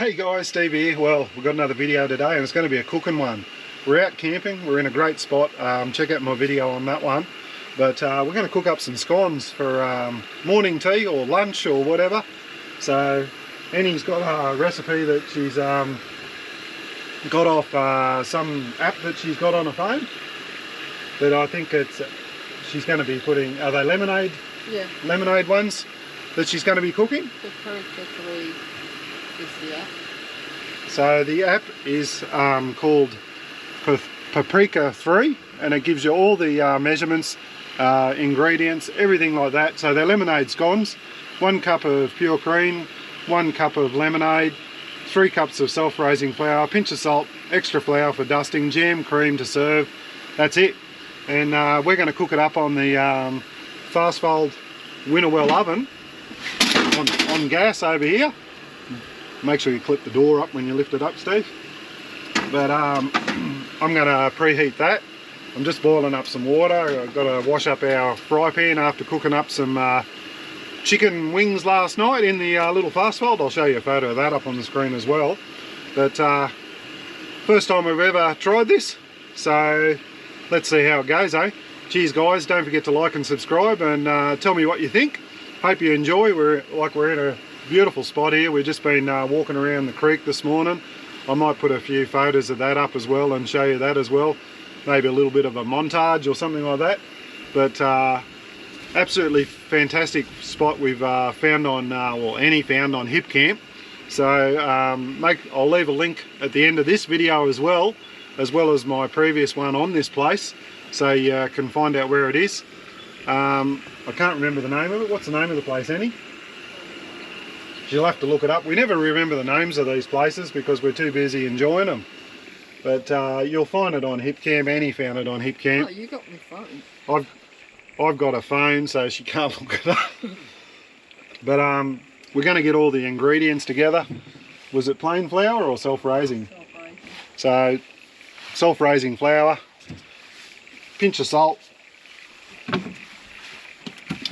Hey guys, Steve here. Well, we've got another video today and it's going to be a cooking one. We're out camping, we're in a great spot. Check out my video on that one. But we're going to cook up some scones for morning tea or lunch or whatever. So Annie's got a recipe that she's got off some app that she's got on her phone. But I think she's going to be putting, are they lemonade? Yeah. Lemonade ones that she's going to be cooking? The Paprika 3 is the app. So the app is called Paprika 3 and it gives you all the measurements, ingredients, everything like that. So they're lemonade scones, 1 cup of pure cream, 1 cup of lemonade, 3 cups of self-raising flour, pinch of salt, extra flour for dusting, jam, cream to serve. That's it. And we're going to cook it up on the fast fold Winnerwell oven on gas over here. Make sure you clip the door up when you lift it up, Steve. But I'm going to preheat that. I'm just boiling up some water. I've got to wash up our fry pan after cooking up some chicken wings last night in the little fast fold. I'll show you a photo of that up on the screen as well. But first time we've ever tried this, so let's see how it goes, eh? Cheers guys, don't forget to like and subscribe and tell me what you think. Hope you enjoy. We're in a beautiful spot here. We've just been walking around the creek this morning. I might put a few photos of that up as well and show you that as well. Maybe a little bit of a montage or something like that. But absolutely fantastic spot we've found on, well, Annie found on Hip Camp. So I'll leave a link at the end of this video as well as my previous one on this place, so you can find out where it is. I can't remember the name of it. What's the name of the place, Annie? You'll have to look it up. We never remember the names of these places because we're too busy enjoying them. But you'll find it on Hip Camp. Annie found it on Hip Camp. Oh, you got my phone. I've got a phone, so she can't look it up. But we're going to get all the ingredients together. Was it plain flour or self-raising? Self-raising. So self-raising flour, pinch of salt,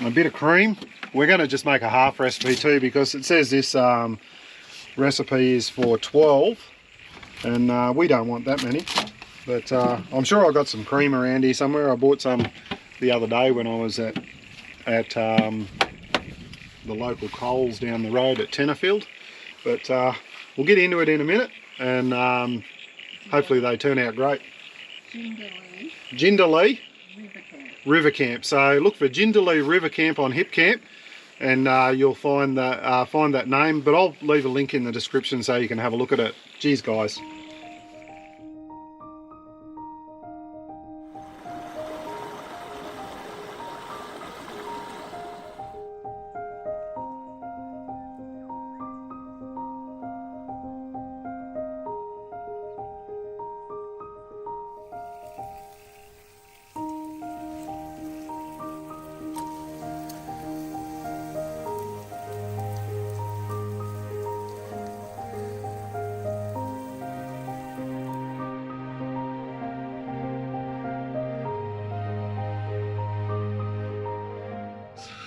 a bit of cream. We're going to just make a half recipe too because it says this recipe is for 12 and we don't want that many. But I'm sure I got some cream around here somewhere. I bought some the other day when I was at the local Coles down the road at Tenterfield. But we'll get into it in a minute and hopefully they turn out great. Jindalee River Camp. So look for Jindalee River Camp on Hip Camp and you'll find that name, but I'll leave a link in the description so you can have a look at it. Cheers guys.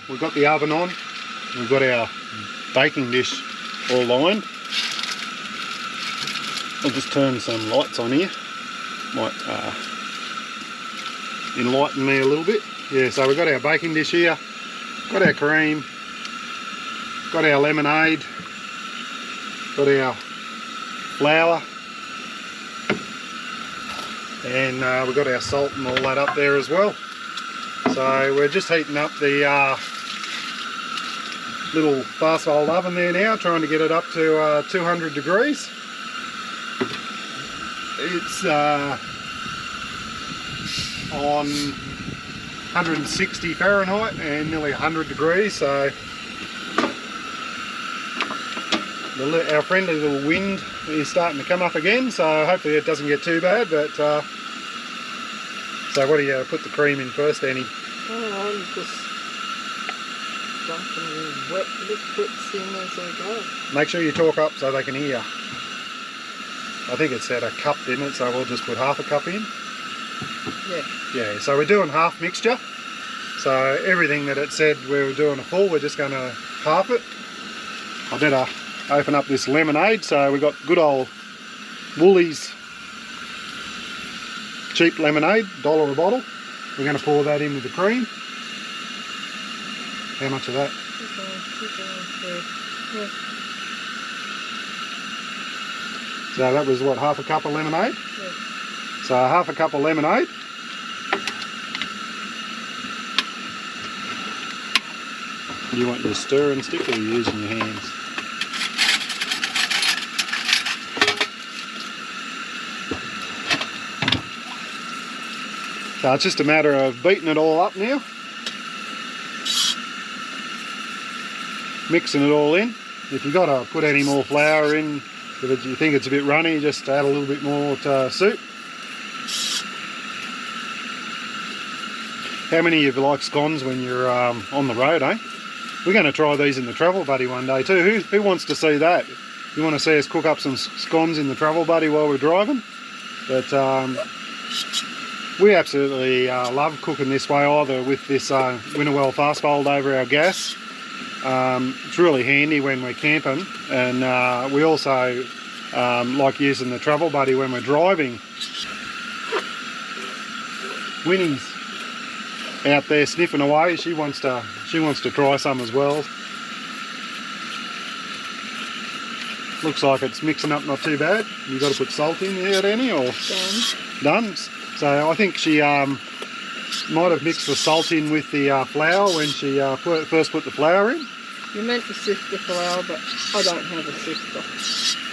We've got the oven on, we've got our baking dish all lined. I'll just turn some lights on here, might enlighten me a little bit. Yeah, so we've got our baking dish here, got our cream, got our lemonade, got our flour, and we've got our salt and all that up there as well. So we're just heating up the little fast fold oven there now, trying to get it up to 200 degrees. It's on 160 Fahrenheit and nearly 100 degrees, so our friendly little wind is starting to come up again, so hopefully it doesn't get too bad. But so what do you put the cream in first, Annie? Oh, I'm just dumping wet liquids in as I go. Make sure you talk up so they can hear. I think it said a cup, didn't it? So we'll just put half a cup in. Yeah. Yeah, so we're doing half mixture. So everything that it said we were doing a full, we're just going to half it. I better open up this lemonade. So we've got good old Woolies cheap lemonade, $1 a bottle. We're going to pour that in with the cream. How much of that? So that was what, half a cup of lemonade? Yeah. So half a cup of lemonade. You want your stirring stick or are you using your hands? So it's just a matter of beating it all up now. Mixing it all in. If you've got to put any more flour in, if you think it's a bit runny, just add a little bit more to suit. How many of you like scones when you're on the road, eh? We're going to try these in the Travel Buddy one day too. Who wants to see that? You want to see us cook up some scones in the Travel Buddy while we're driving? But we absolutely love cooking this way, either with this Winnerwell fast fold over our gas. It's really handy when we're camping, and we also like using the Travel Buddy when we're driving. Winnie's out there sniffing away. She wants to try some as well. Looks like it's mixing up not too bad. You've got to put salt in here, Danny, or done. So I think she might have mixed the salt in with the flour when she first put the flour in. You meant to sift the flour, but I don't have a sifter.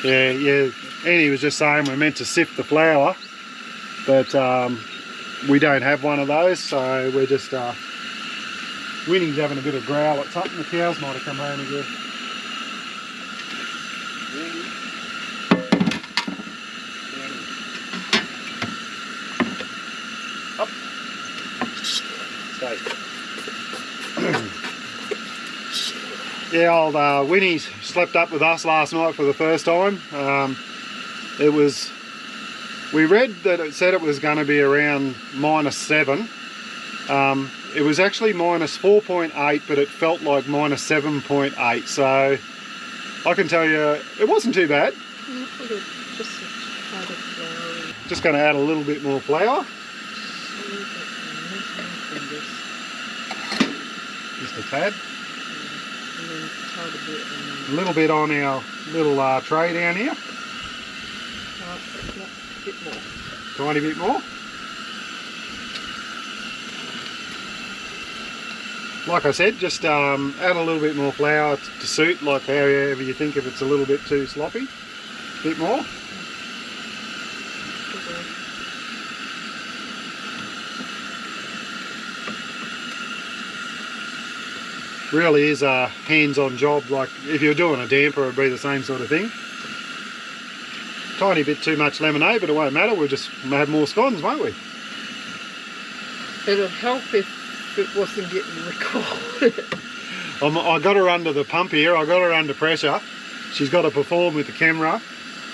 Yeah. Annie was just saying we're meant to sift the flour, but we don't have one of those, so we're just Winnie's having a bit of growl at something. The cows might have come home again. Up. Stay. Yeah, old Winnie's slept up with us last night for the first time. We read that it said it was going to be around -7. It was actually -4.8, but it felt like -7.8. So I can tell you, it wasn't too bad. Just going to add a little bit more flour. Just a tad. A little bit on our little tray down here. Bit more. Tiny bit more. Like I said, just add a little bit more flour to suit, like however you think, if it's a little bit too sloppy. A bit more. Really is a hands-on job. Like if you're doing a damper, it'd be the same sort of thing. Tiny bit too much lemonade, but it won't matter. We'll just have more scones, won't we? It'd help if it wasn't getting recorded. I got her under the pump here. I got her under pressure. She's got to perform with the camera.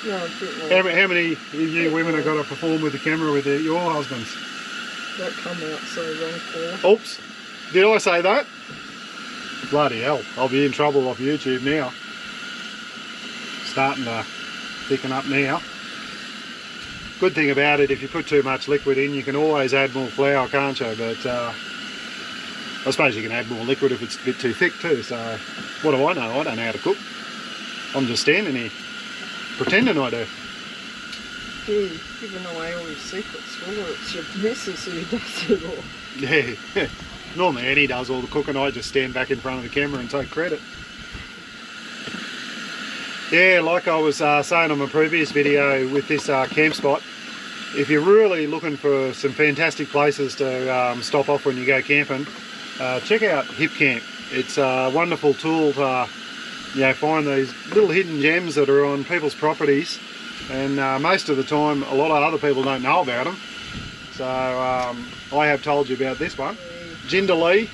No, a bit more. How many of you women have got to perform with the camera with your husbands? That come out so wrong, Paul. Oops. Did I say that? Bloody hell. I'll be in trouble off YouTube now. Starting to thicken up now. Good thing about it, if you put too much liquid in, you can always add more flour, can't you? But I suppose you can add more liquid if it's a bit too thick too. So what do I know? I don't know how to cook. I'm just standing here pretending I do. You're giving away all your secrets. Well, it's your missus who does it all. Yeah. Normally Annie does all the cooking. I just stand back in front of the camera and take credit. Yeah, like I was saying on my previous video with this camp spot, if you're really looking for some fantastic places to stop off when you go camping, check out Hip Camp. It's a wonderful tool to find these little hidden gems that are on people's properties, and most of the time a lot of other people don't know about them. So I have told you about this one, Jindalee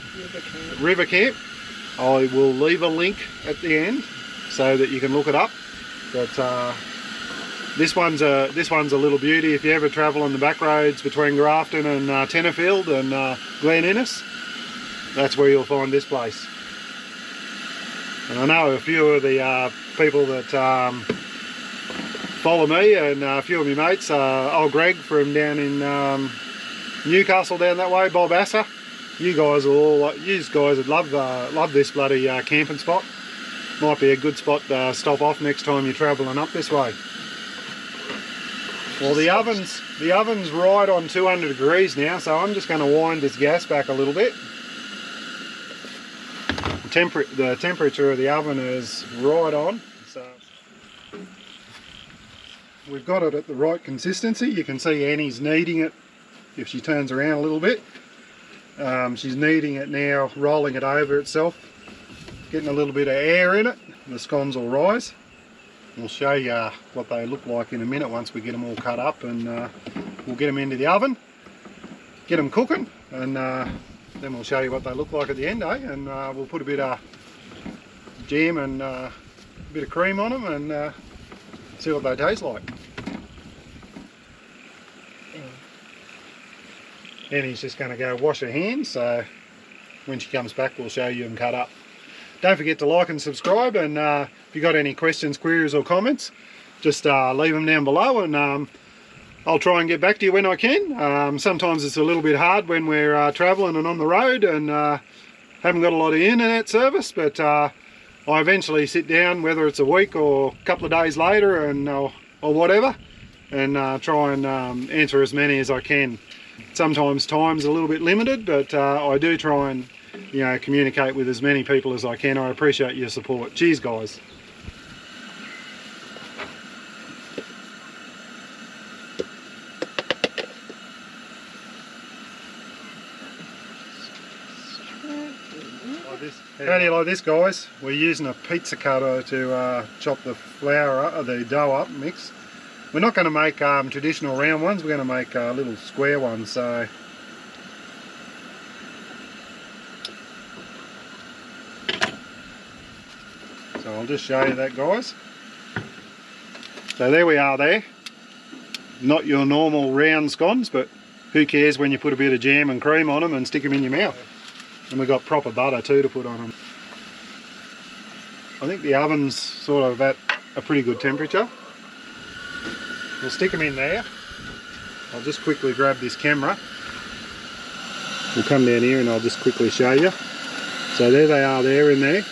River Camp. I will leave a link at the end so that you can look it up. But this one's a little beauty. If you ever travel on the back roads between Grafton and Tenterfield and Glen Innes, that's where you'll find this place. And I know a few of the people that follow me and a few of my mates. Old Greg from down in Newcastle down that way, Bob Asser. You guys would love this bloody camping spot. Might be a good spot to stop off next time you're travelling up this way. Well, the oven's right on 200 degrees now, so I'm just going to wind this gas back a little bit. The temperature of the oven is right on, so we've got it at the right consistency. You can see Annie's kneading it if she turns around a little bit. She's kneading it now, rolling it over itself, getting a little bit of air in it. The scones will rise. We'll show you what they look like in a minute once we get them all cut up, and we'll get them into the oven, get them cooking, and then we'll show you what they look like at the end, and we'll put a bit of jam and a bit of cream on them and see what they taste like. Annie's just going to go wash her hands, so when she comes back we'll show you them cut up. Don't forget to like and subscribe, and if you've got any questions, queries or comments, just leave them down below, and I'll try and get back to you when I can. Sometimes it's a little bit hard when we're travelling and on the road and haven't got a lot of internet service, but I eventually sit down, whether it's a week or a couple of days later and or whatever, and try and answer as many as I can. Sometimes time's a little bit limited, but I do try and communicate with as many people as I can. I appreciate your support. Cheers, guys. How do you like this, guys? We're using a pizza cutter to chop the the dough up mix. We're not going to make traditional round ones, we're going to make little square ones. So I'll just show you that, guys. So there we are there. Not your normal round scones, but who cares when you put a bit of jam and cream on them and stick them in your mouth. And we've got proper butter too to put on them. I think the oven's sort of at a pretty good temperature. We'll stick them in there. I'll just quickly grab this camera. We'll come down here and I'll just quickly show you. So there they are there in there.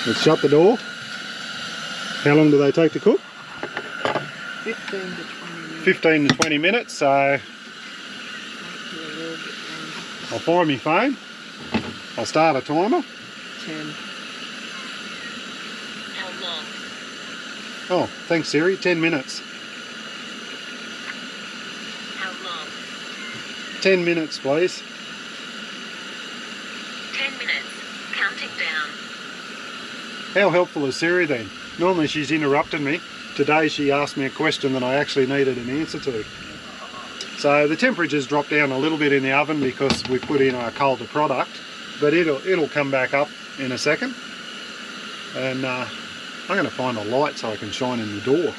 Let's shut the door. How long do they take to cook? 15 to 20 minutes. 15 to 20 minutes, so I'll find my phone. I'll start a timer. 10. How long? Oh, thanks Siri, 10 minutes. How long? 10 minutes, please. 10 minutes. Counting down. How helpful is Siri then? Normally she's interrupted me. Today she asked me a question that I actually needed an answer to. So the temperature's dropped down a little bit in the oven because we put in a colder product, but it'll come back up in a second. And I'm going to find a light so I can shine in the door.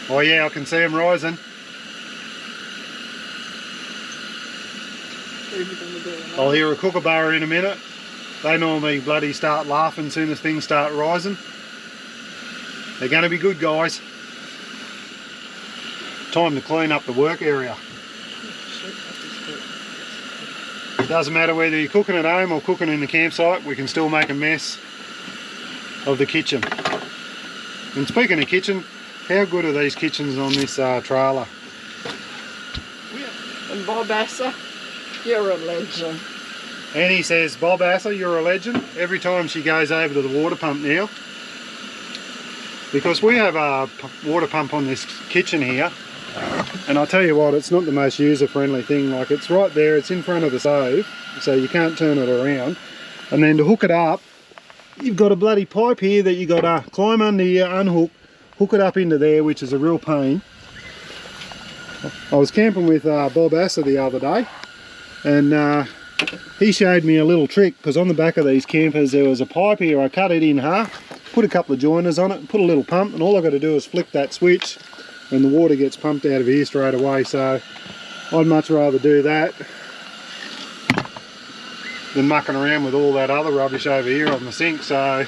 Oh yeah, I can see them rising. I'll hear a kookaburra in a minute. They normally bloody start laughing as soon as things start rising. They're going to be good, guys. Time to clean up the work area. It doesn't matter whether you're cooking at home or cooking in the campsite, we can still make a mess of the kitchen. And speaking of kitchen, how good are these kitchens on this trailer? And Bob Asser, you're a legend. Annie says, Bob Asser, you're a legend. Every time she goes over to the water pump now, because we have a water pump on this kitchen here, and I'll tell you what, it's not the most user-friendly thing. Like, it's right there, it's in front of the stove, so you can't turn it around. And then to hook it up, you've got a bloody pipe here that you got to climb under here, unhook, hook it up into there, which is a real pain. I was camping with Bob Asser the other day, and he showed me a little trick, because on the back of these campers there was a pipe here. I cut it in half, put a couple of joiners on it, put a little pump, and all I've got to do is flick that switch and the water gets pumped out of here straight away. So I'd much rather do that than mucking around with all that other rubbish over here on the sink. So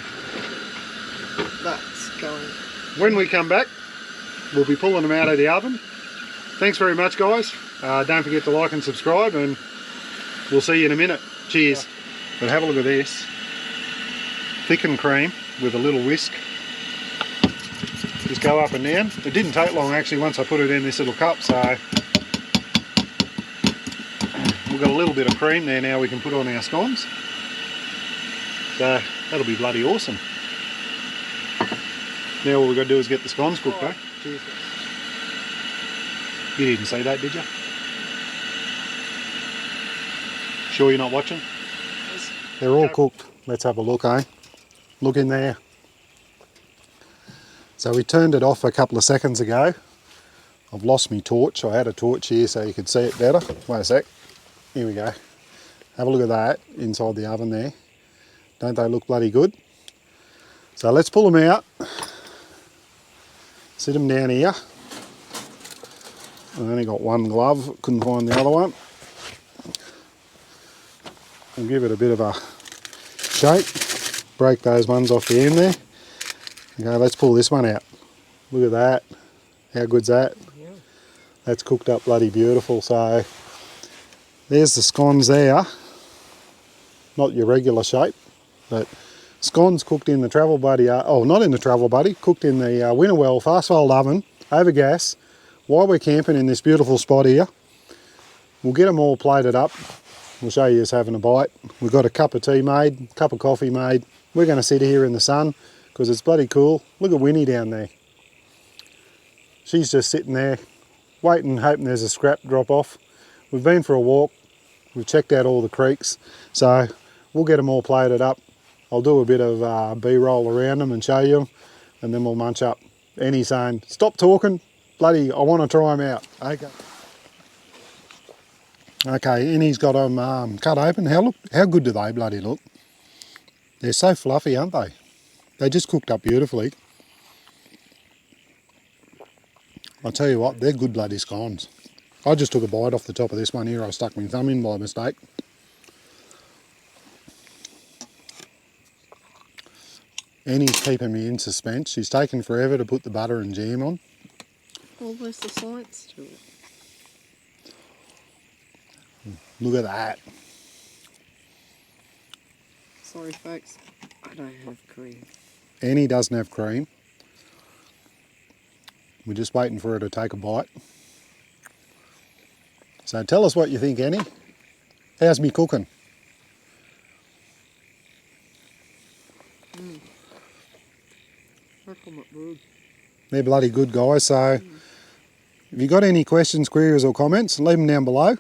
That's going. when we come back, we'll be pulling them out of the oven. Thanks very much, guys. Don't forget to like and subscribe, and we'll see you in a minute. Cheers. But have a look at this. Thickened cream with a little whisk. Just go up and down. It didn't take long actually once I put it in this little cup, so we've got a little bit of cream there now we can put on our scones. So that'll be bloody awesome. Now all we've got to do is get the scones cooked, eh? Cheers. You didn't see that, did you? Sure you're not watching? They're all cooked. Let's have a look, eh? Look in there. So we turned it off a couple of seconds ago. I've lost my torch. I had a torch here so you could see it better. Wait a sec. Here we go. Have a look at that inside the oven there. Don't they look bloody good? So let's pull them out. Sit them down here. I only got one glove, couldn't find the other one. I'll give it a bit of a shake. Break those ones off the end there. Okay, let's pull this one out. Look at that. How good's that? Yeah. That's cooked up bloody beautiful. So there's the scones there. Not your regular shape, but scones cooked in the Travel Buddy, not in the Travel Buddy, cooked in the Winnerwell fast fold oven over gas while we're camping in this beautiful spot here. We'll get them all plated up. We'll show you us having a bite. We've got a cup of tea made, cup of coffee made. We're going to sit here in the sun because it's bloody cool. Look at Winnie down there. She's just sitting there waiting, hoping there's a scrap drop off. We've been for a walk. We've checked out all the creeks. So we'll get them all plated up. I'll do a bit of B-roll around them and show you them, and then we'll munch up. Annie's saying, stop talking, bloody, I want to try them out. Okay. Okay, Annie's got them cut open. How good do they bloody look? They're so fluffy, aren't they? They just cooked up beautifully. I'll tell you what, they're good bloody scones. I just took a bite off the top of this one here. I stuck my thumb in by mistake. Annie's keeping me in suspense. She's taken forever to put the butter and jam on. Well, there's the science to it. Look at that. Sorry, folks. I don't have cream. Annie doesn't have cream. We're just waiting for her to take a bite. So tell us what you think, Annie. How's me cooking? They're bloody good, guys. So if you got any questions, queries or comments, leave them down below.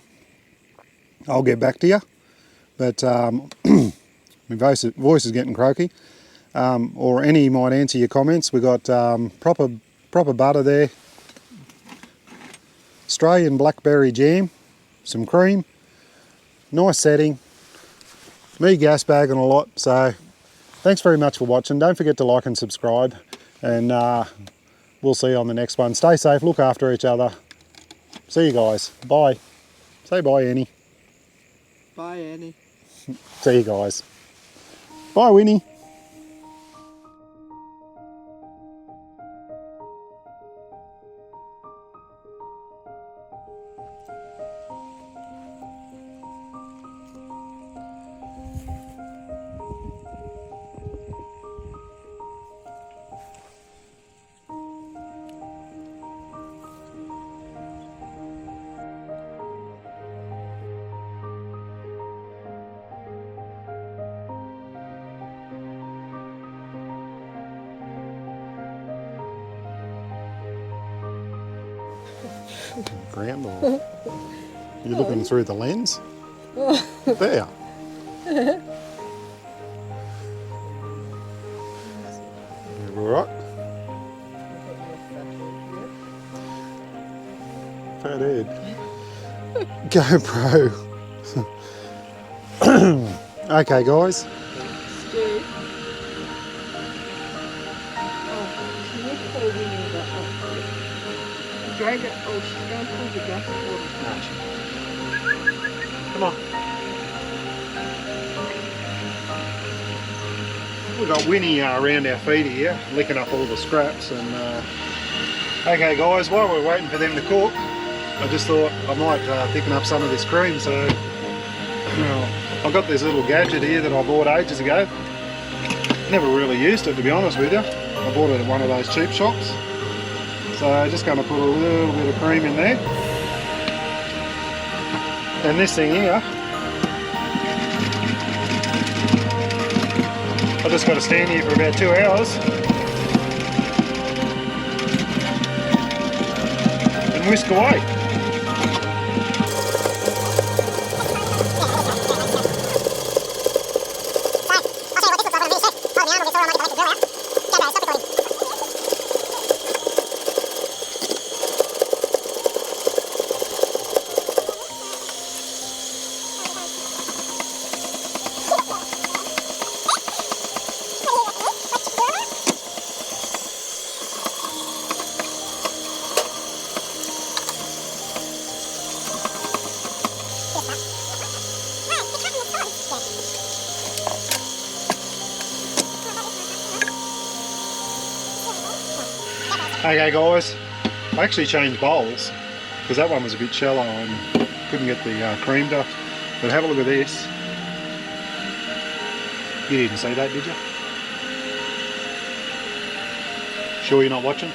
I'll get back to you. But my voice is getting croaky. Or Annie might answer your comments. We've got proper butter there. Australian blackberry jam. Some cream. Nice setting. Me gas bagging a lot. So thanks very much for watching. Don't forget to like and subscribe. And we'll see you on the next one. Stay safe. Look after each other. See you guys. Bye. Say bye, Annie. Bye, Annie. See you guys. Bye, Winnie. Grandma. You're looking through the lens? There. You alright? Fat head. GoPro. Okay, guys. Stu. Oh, can you pour Winnie that up? Drag it. Oh, she's going to pull the gas water. Come on. we've got Winnie around our feet here, licking up all the scraps. And okay guys, while we're waiting for them to cook, I just thought I might thicken up some of this cream. So I've got this little gadget here that I bought ages ago. Never really used it, to be honest with you. I bought it at one of those cheap shops. So I'm just going to put a little bit of cream in there. And this thing here, I've just got to stand here for about 2 hours and whisk away. Okay guys, I actually changed bowls because that one was a bit shallow and couldn't get the cream to. But have a look at this. You didn't see that, did you? Sure you're not watching?